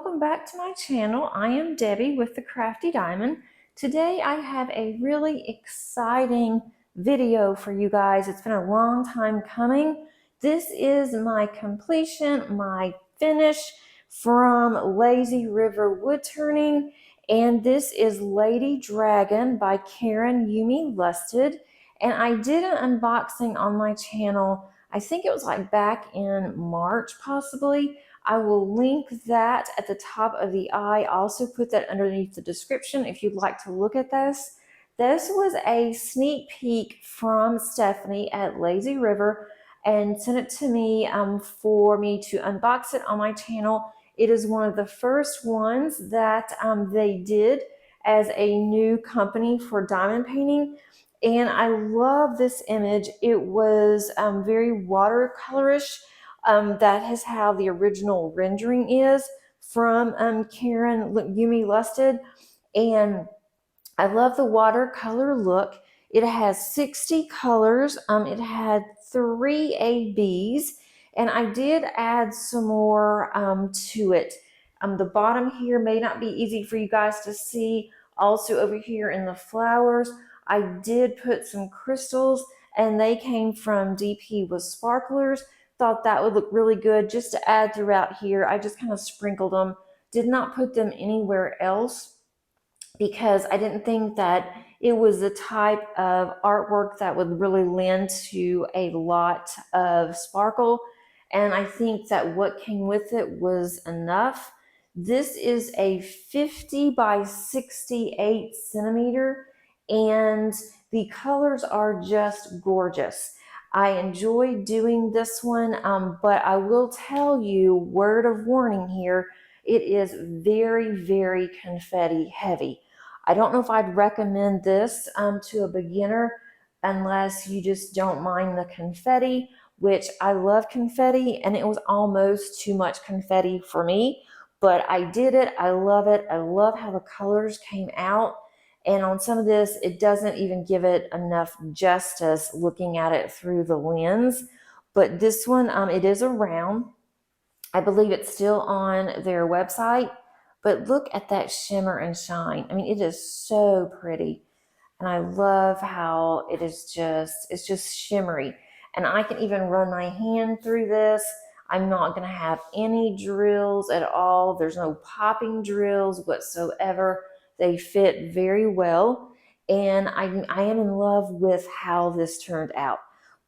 welcome back to my channel. I am Debbie with the Crafty Diamond. Today I have a really exciting video for you guys. It's been a long time coming. This is my completion, my finish from Lazy River Wood Turning, and this is Lady Dragon by Yumi Lusted. And I did an unboxing on my channel, I think it was like back in March possibly. I will link that at the top of the eye. I'll also put that underneath the description if you'd like to look at this. This was a sneak peek from Stephanie at Lazy River and sent it to me for me to unbox it on my channel. It is one of the first ones that they did as a new company for diamond painting. And I love this image. It was very watercolorish. That is how the original rendering is from Yumi Lusted. And I love the watercolor look. It has 60 colors. It had 3 ABs, and I did add some more to it. The bottom here may not be easy for you guys to see. Also over here in the flowers, I did put some crystals, and they came from DP with sparklers. Thought that would look really good just to add throughout here. I just kind of sprinkled them, did not put them anywhere else because I didn't think that it was the type of artwork that would really lend to a lot of sparkle. And I think that what came with it was enough. This is a 50 by 68 centimeter, and the colors are just gorgeous. I enjoy doing this one, but I will tell you, word of warning here, it is very, very confetti heavy. I don't know if I'd recommend this to a beginner unless you just don't mind the confetti, which I love confetti, and it was almost too much confetti for me, but I did it. I love it. I love how the colors came out. And on some of this, it doesn't even give it enough justice looking at it through the lens. But this one, it is a round. I believe it's still on their website. But look at that shimmer and shine. I mean, it is so pretty. And I love how it is it's just shimmery. And I can even run my hand through this. I'm not going to have any drills at all. There's no popping drills whatsoever. They fit very well. And I am in love with how this turned out.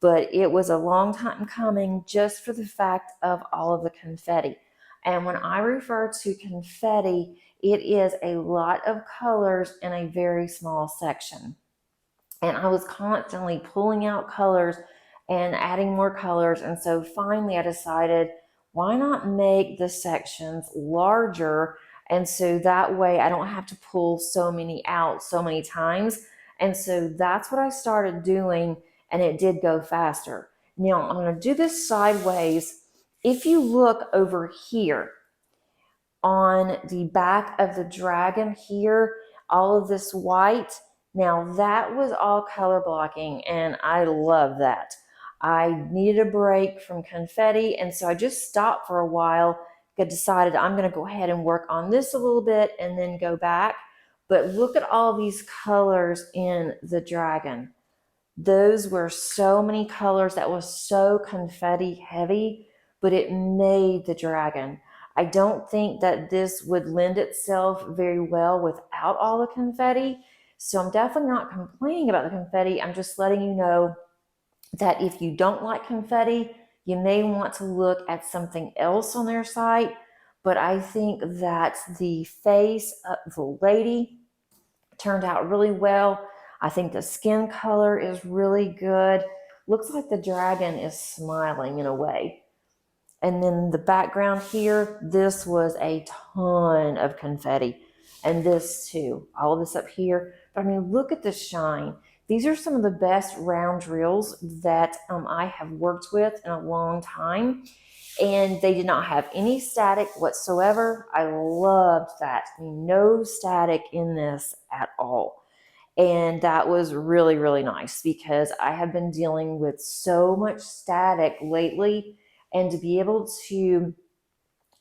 But it was a long time coming just for the fact of all of the confetti. And when I refer to confetti, it is a lot of colors in a very small section. And I was constantly pulling out colors and adding more colors. And so finally I decided, why not make the sections larger? And so that way I don't have to pull so many out so many times. And so that's what I started doing, and it did go faster. Now I'm going to do this sideways. If you look over here on the back of the dragon here, all of this white, now that was all color blocking, and I love that. I needed a break from confetti, and so I just stopped for a while. I decided I'm going to go ahead and work on this a little bit and then go back. But look at all these colors in the dragon. Those were so many colors. That was so confetti heavy, but it made the dragon. I don't think that this would lend itself very well without all the confetti. So I'm definitely not complaining about the confetti. I'm just letting you know that if you don't like confetti, you may want to look at something else on their site. But I think that the face of the lady turned out really well. I think the skin color is really good. Looks like the dragon is smiling in a way. And then the background here, this was a ton of confetti. And this too, all of this up here. But I mean, look at the shine. These are some of the best round drills that I have worked with in a long time. And they did not have any static whatsoever. I loved that. I mean, no static in this at all. And that was really, really nice because I have been dealing with so much static lately. And to be able to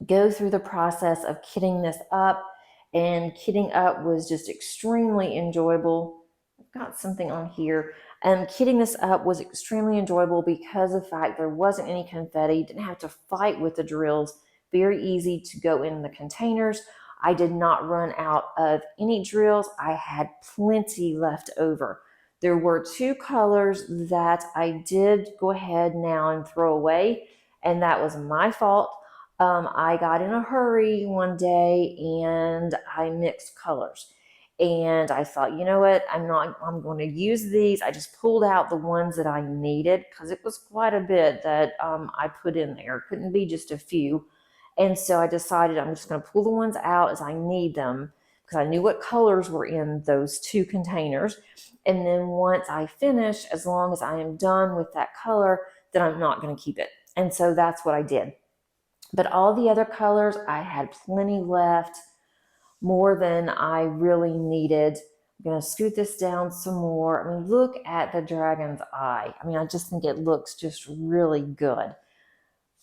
go through the process of kitting this up, and kitting up was just extremely enjoyable. I've got something on here. Kitting this up was extremely enjoyable because of the fact there wasn't any confetti, didn't have to fight with the drills, very easy to go in the containers. I did not run out of any drills. I had plenty left over. There were 2 colors that I did go ahead now and throw away, and that was my fault. I got in a hurry one day and I mixed colors. And I thought, you know what, I'm going to use these. I just pulled out the ones that I needed because it was quite a bit that I put in there. It couldn't be just a few. And so I decided I'm just going to pull the ones out as I need them because I knew what colors were in those 2 containers. And then once I finish, as long as I am done with that color, then I'm not going to keep it. And so that's what I did. But all the other colors, I had plenty left, more than I really needed. I'm going to scoot this down some more. I mean, look at the dragon's eye. I mean, I just think it looks just really good.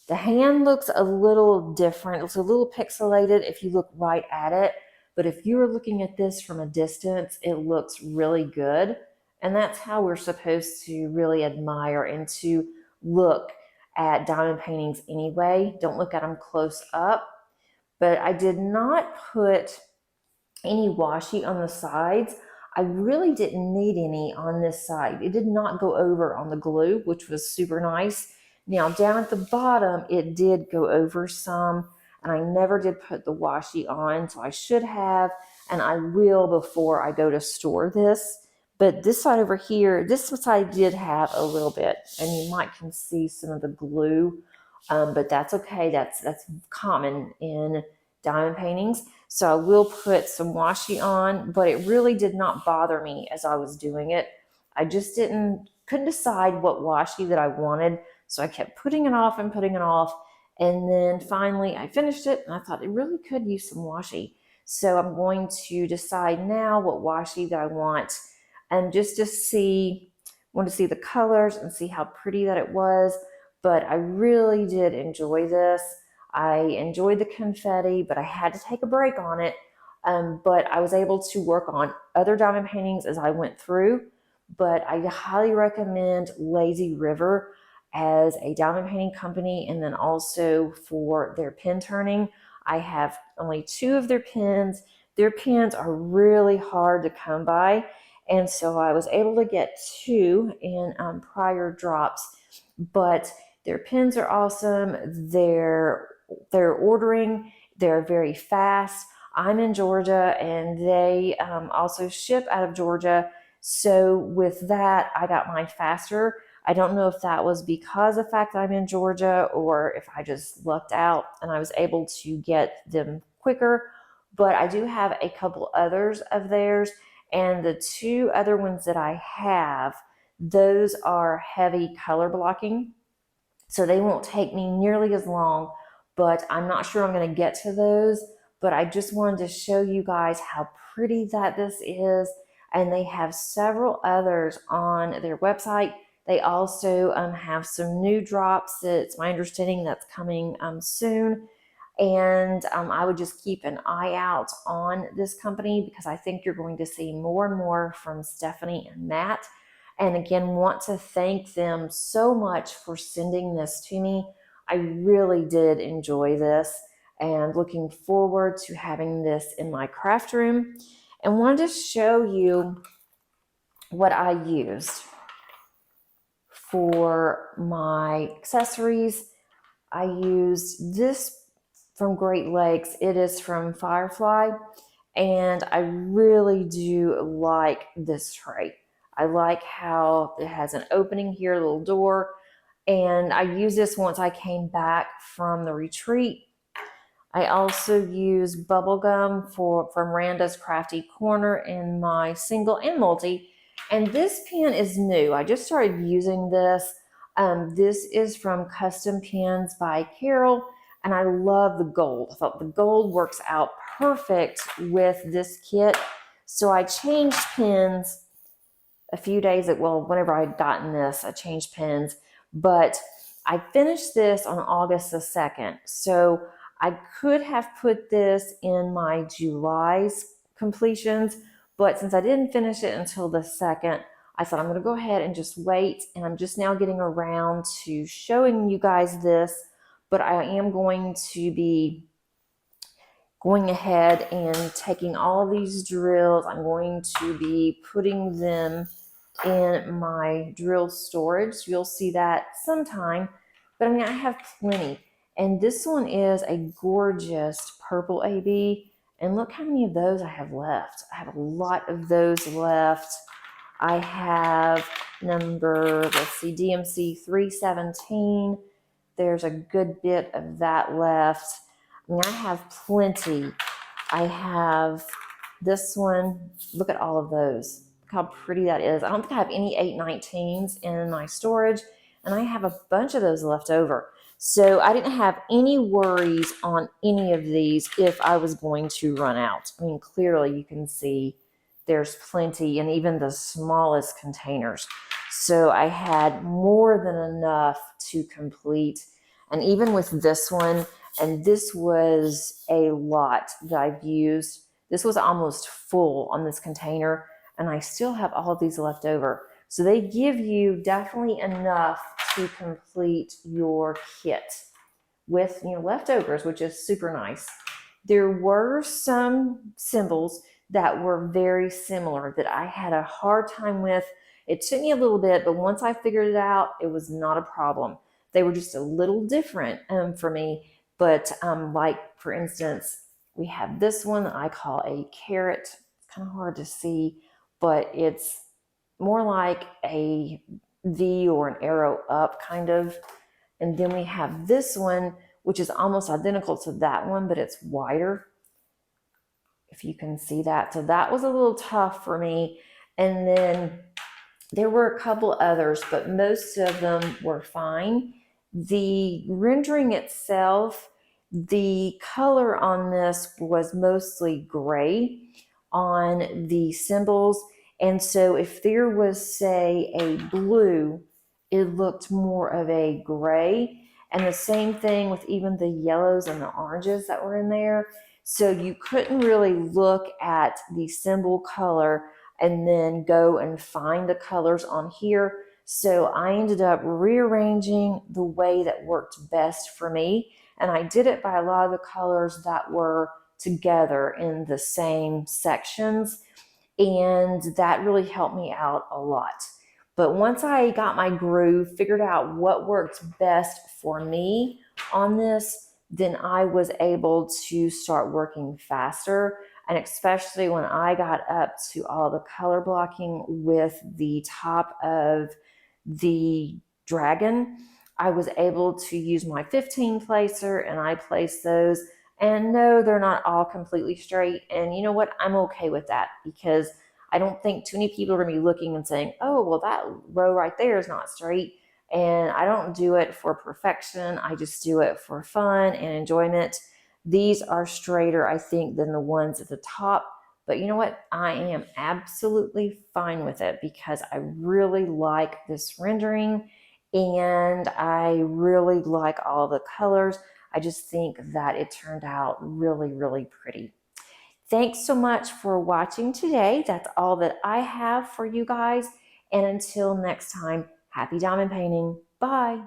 The hand looks a little different. It looks a little pixelated if you look right at it. But if you were looking at this from a distance, it looks really good. And that's how we're supposed to really admire and to look at diamond paintings anyway. Don't look at them close up. But I did not put any washi on the sides. I really didn't need any on this side. It did not go over on the glue, which was super nice. Now down at the bottom, it did go over some, and I never did put the washi on, so I should have, and I will before I go to store this. But this side over here, this side did have a little bit, and you might can see some of the glue, but that's okay. That's common in diamond paintings. So I will put some washi on, but it really did not bother me as I was doing it. I just couldn't decide what washi that I wanted, so I kept putting it off and putting it off. And then finally I finished it, and I thought it really could use some washi. So I'm going to decide now what washi that I want, and just to see, want to see the colors and see how pretty that it was. But I really did enjoy this. I enjoyed the confetti, but I had to take a break on it. But I was able to work on other diamond paintings as I went through. But I highly recommend Lazy River as a diamond painting company, and then also for their pen turning. I have only 2 of their pens. Their pens are really hard to come by, and so I was able to get 2 in prior drops. But their pens are awesome. They're ordering. They're very fast. I'm in Georgia, and they also ship out of Georgia. So with that, I got mine faster. I don't know if that was because of the fact that I'm in Georgia, or if I just lucked out and I was able to get them quicker. But I do have a couple others of theirs, and the 2 other ones that I have, those are heavy color blocking, so they won't take me nearly as long, but I'm not sure I'm going to get to those. But I just wanted to show you guys how pretty that this is. And they have several others on their website. They also have some new drops. It's my understanding that's coming soon. And I would just keep an eye out on this company, because I think you're going to see more and more from Stephanie and Matt. And again, want to thank them so much for sending this to me. I really did enjoy this, and looking forward to having this in my craft room. And wanted to show you what I used for my accessories. I used this from Great Lakes. It is from Firefly, and I really do like this tray. I like how it has an opening here, a little door, and I used this once I came back from the retreat. I also use bubble gum from Randa's Crafty Corner in my single and multi. And this pen is new. I just started using this. This is from Custom Pens by Carol, and I love the gold. I thought the gold works out perfect with this kit. So I changed pens a few days, whenever I'd gotten this, I changed pens. But I finished this on August the 2nd. So I could have put this in my July's completions, but since I didn't finish it until the 2nd, I thought I'm going to go ahead and just wait, and I'm just now getting around to showing you guys this, but I am going to be going ahead and taking all of these drills. I'm going to be putting them in my drill storage. You'll see that sometime, but I mean, I have plenty. And this one is a gorgeous purple AB. And look how many of those I have left. I have a lot of those left. I have number, let's see, DMC 317. There's a good bit of that left. I mean, I have plenty. I have this one. Look at all of those. Look how pretty that is. I don't think I have any 819s in my storage, and I have a bunch of those left over. So I didn't have any worries on any of these if I was going to run out. I mean, clearly you can see there's plenty in even the smallest containers. So I had more than enough to complete. And even with this one, and this was a lot that I've used. This was almost full on this container, and I still have all of these left over. So they give you definitely enough to complete your kit with, you know, leftovers, which is super nice. There were some symbols that were very similar that I had a hard time with. It took me a little bit, but once I figured it out, it was not a problem. They were just a little different for me. But like, for instance, we have this one that I call a carrot. It's kind of hard to see, but it's more like a V or an arrow up kind of. And then we have this one, which is almost identical to that one, but it's wider, if you can see that. So that was a little tough for me. And then there were a couple others, but most of them were fine. The rendering itself, the color on this was mostly gray on the symbols. And so if there was, say, a blue, it looked more of a gray. And the same thing with even the yellows and the oranges that were in there. So you couldn't really look at the symbol color and then go and find the colors on here. So I ended up rearranging the way that worked best for me. And I did it by a lot of the colors that were together in the same sections. And that really helped me out a lot. But once I got my groove, figured out what worked best for me on this, then I was able to start working faster. And especially when I got up to all the color blocking with the top of the dragon, I was able to use my 15 placer and I placed those. And no, they're not all completely straight. And you know what? I'm okay with that, because I don't think too many people are going to be looking and saying, oh, well, that row right there is not straight. And I don't do it for perfection. I just do it for fun and enjoyment. These are straighter, I think, than the ones at the top. But you know what? I am absolutely fine with it because I really like this rendering and I really like all the colors. I just think that it turned out really, really pretty. Thanks so much for watching today. That's all that I have for you guys. And until next time, happy diamond painting. Bye.